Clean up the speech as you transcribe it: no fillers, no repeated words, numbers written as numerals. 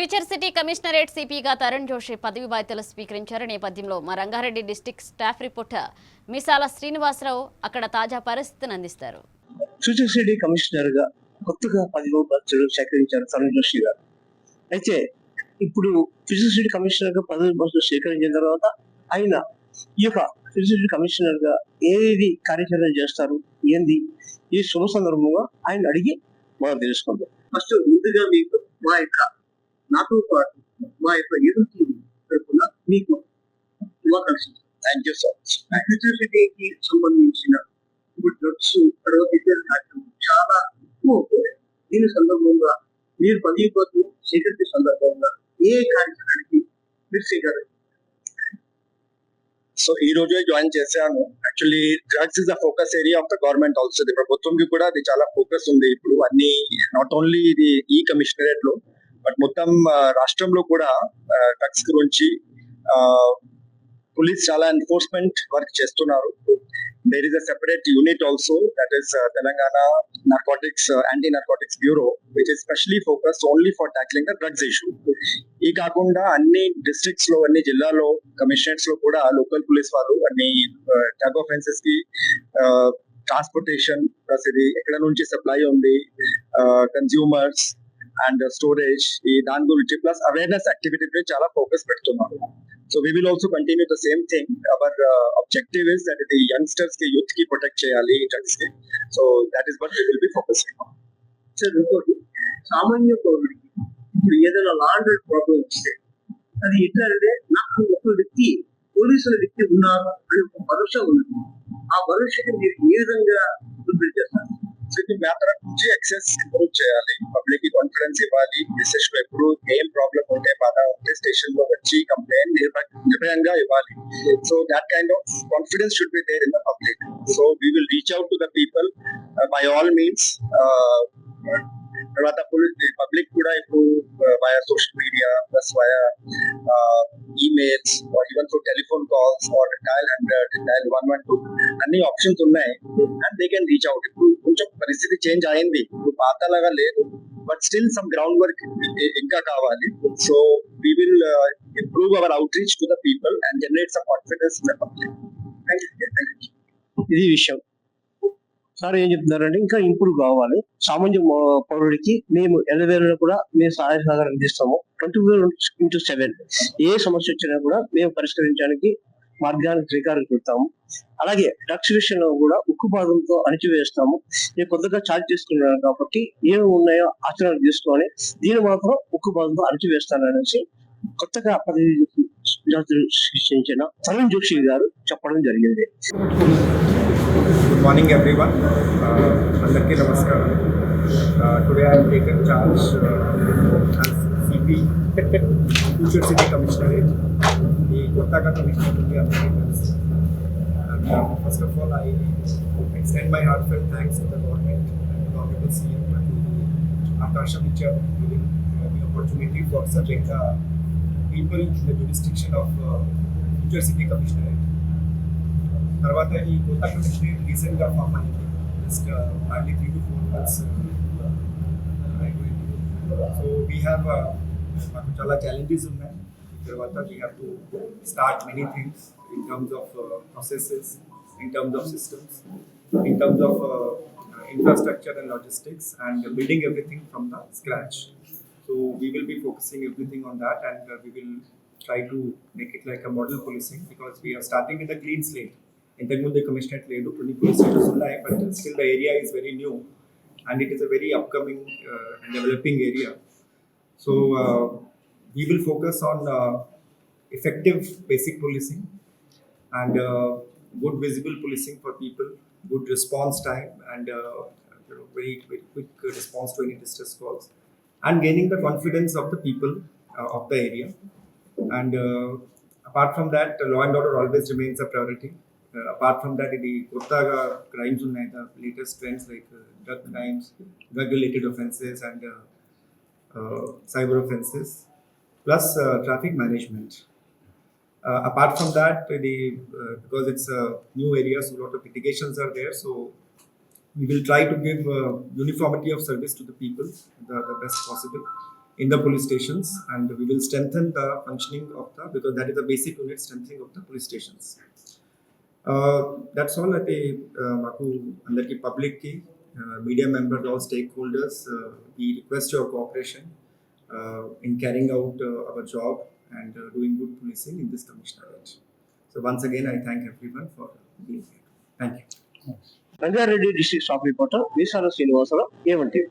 Future city commissionerate సిపిగా తరుణ్ జోషి పదవి బాధ్యతలు స్వీకరించారు. నేపథ్యంలో మా Rangareddy district staff reporter Misala Srinivasarao అక్కడ తాజా పరిస్థితిని అందిస్తారు. ఫ్యూచర్ సిటీ కమిషనర్ గా కొత్తగా 10 బాధ్యతలు స్వీకరించారు తరుణ్ జోషి గారు. అయితే ఇప్పుడు ఫ్యూచర్ సిటీ కమిషనర్ గా 10 బాధ్యతలు స్వీకరించిన తర్వాత ఆయన ఈ యొక్క ఫ్యూచర్ సిటీ కమిషనర్ గా ఏది కార్యాచరణ చేస్తారు, ఏంది ఈ శుభ సందర్భంగా ఆయన అడిగి మనం తెలుసుకుందాం. ఫస్ట్ ముందుగా మీకు నాతో పాటు మా యొక్క ఎదుటి తరఫున మీకు శుభాకాంక్షలు. Thank you so much. Future సిటీకి సంబంధించిన డ్రగ్స్ తర్వాత ఇతర కార్యక్రమం చాలా ఎక్కువ ఉంటుంది. దీని సందర్భంగా మీరు 10 కోట్లు సేకరించే సందర్భంగా ఏ కార్యక్రమానికి మీరు సేకరించారు? సో ఈ రోజే జాయిన్ చేశాను. Actually drugs is the focus area of the government also. ఇది ప్రభుత్వంకి కూడా అది చాలా ఫోకస్ ఉంది ఇప్పుడు. అన్ని నాట్ ఓన్లీ ఇది ఈ కమిషనరేట్ లో బట్ మొత్తం రాష్ట్రంలో కూడా డ్రగ్స్ గురించి పోలీస్ చాలా ఎన్ఫోర్స్మెంట్ వర్క్ చేస్తున్నారు. There is a separate unit also, that is Telangana Narcotics Anti-Narcotics Bureau, which is specially focused only for tackling the drugs issue. ఈ కాకుండా అన్ని డిస్ట్రిక్ట్స్ లో అన్ని జిల్లాలో కమిషనరేట్స్ లో కూడా లోకల్ పోలీస్ వాళ్ళు అన్ని డ్రగ్ ఆఫెన్సెస్ కి ట్రాన్స్పోర్టేషన్ ప్లస్ ఇది ఎక్కడ నుంచి సప్లై ఉంది, కన్స్యూమర్స్ అండ్ స్టోరేజ్, ఈ దాని గురించి ప్లస్ అవేర్నెస్ యాక్టివిటీ చాలా ఫోకస్ పెడుతున్నారు. So we will also continue the same thing. Our objective is that the youngsters ki youth ki protect cheyali drugs ki. So that is what we will be focusing on. Sir ఇంకోటి, సామాన్య పౌరుడికి ఇప్పుడు ఏదైనా land problem వస్తే అది ఎట్లా అంటే నాకు ఒక వ్యక్తి పోలీసుల వ్యక్తి ఉన్నారు అని ఒక భరోసా ఉన్నది. ఆ భరోసాకి మీరు ఏ విధంగా ఫుల్ఫిల్ చేస్తారు? సో ఇది మా తరఫు నుంచి యాక్సెస్ ఇంప్రూవ్ చేయాలి, పబ్లిక్ కి కాన్ఫిడెన్స్ ఇవ్వాలి. మెసేజ్ లో ఎప్పుడు ఏం ప్రాబ్లం ఉంటే మన స్టేషన్ లో వచ్చి కంప్లైంట్ నిర్భయంగా ఇవ్వాలి. So that kind of confidence should be there in the public. So we will reach out to the people by all means. తర్వాత పబ్లిక్ కూడా ఇప్పుడు via social media plus via emails or even through telephone calls or dial 100, dial 112 అన్ని options ఉన్నాయి and they can reach out. ఇప్పుడు కొంచెం పరిస్థితి change అయింది, ఇప్పుడు పాతలాగా లేదు, but still some ground work ఇంకా కావాలి. So we will improve our out reach to the people and generate some confidence in the public. ఇది విషయం. సార్ ఏం చెప్తున్నారంటే ఇంకా ఇంప్రూవ్ కావాలి. సామాన్య పౌరుడికి మేము ఎల్లవేళ కూడా మేము సహాయ సహకారం అందిస్తాము. 24/7 ఏ సమస్య వచ్చినా కూడా మేము పరిష్కరించడానికి మార్గానికి శ్రీకారం చుడతాము. అలాగే డ్రగ్స్ విషయంలో కూడా ఉక్కుపాదంతో అణిచివేస్తాము. నేను కొత్తగా ఛార్జ్ చేసుకున్నాను కాబట్టి ఏమి ఉన్నాయో ఆచరణ తీసుకొని దీన్ని మాత్రం ఉక్కుపాదంతో అణిచివేస్తాననేసి కొత్తగా 10 జాతులు సృష్టించిన తరుణ్ జోషి గారు చెప్పడం జరిగింది. Good morning everyone. Andarki namaskaram. Today I have taken charge as CP Future City Commissionerate. The Kottaga Commissioner to be appointed. And first of all, I extend my heartfelt thanks to the government and the honorable CM and the Akasha Mitchell giving the opportunity for such people in the jurisdiction of Future City Commissionerate. తర్వాత ఈ కొత్త commissionerate recent గా form అయింది. Just hardly 3 to 4 months అయిపోయింది. So we have మాకు చాలా challenges ఉన్నాయి. తర్వాత we have to start many things in terms of processes, in terms of systems, in terms of infrastructure and logistics, and building everything from the scratch. So we will be focusing everything on that, and we will try to make it like a model policing, because we are starting with a clean slate. ఇంతకుముందు commissionerate లేదు, కొన్ని police stations ఉన్నాయి, but still the area is very new and it is a very upcoming developing area. So we will focus on effective basic policing and good visible policing for people, good response time, and very quick response to any distress calls, and gaining the confidence of the people of the area. And apart from that, law and order always remains a priority. Apart from that, the Kottaga crimes unnai, the latest trends like drug crimes, drug related offences, and cyber offences, plus traffic management. Apart from that, because it's a new area, so a lot of litigations are there, so we will try to give uniformity of service to the people the best possible. in the police stations, and we will strengthen the functioning of the, because that is the basic unit, strengthening of the police stations. That's all. Ate maku andarki public ki media members, all stakeholders, we request your cooperation in carrying out our job and doing good policing in this commissionerate. So once again, I thank everyone for being here. Thank you. Rangareddy district staff reporter Meesala Srinivasarao, A1 TV.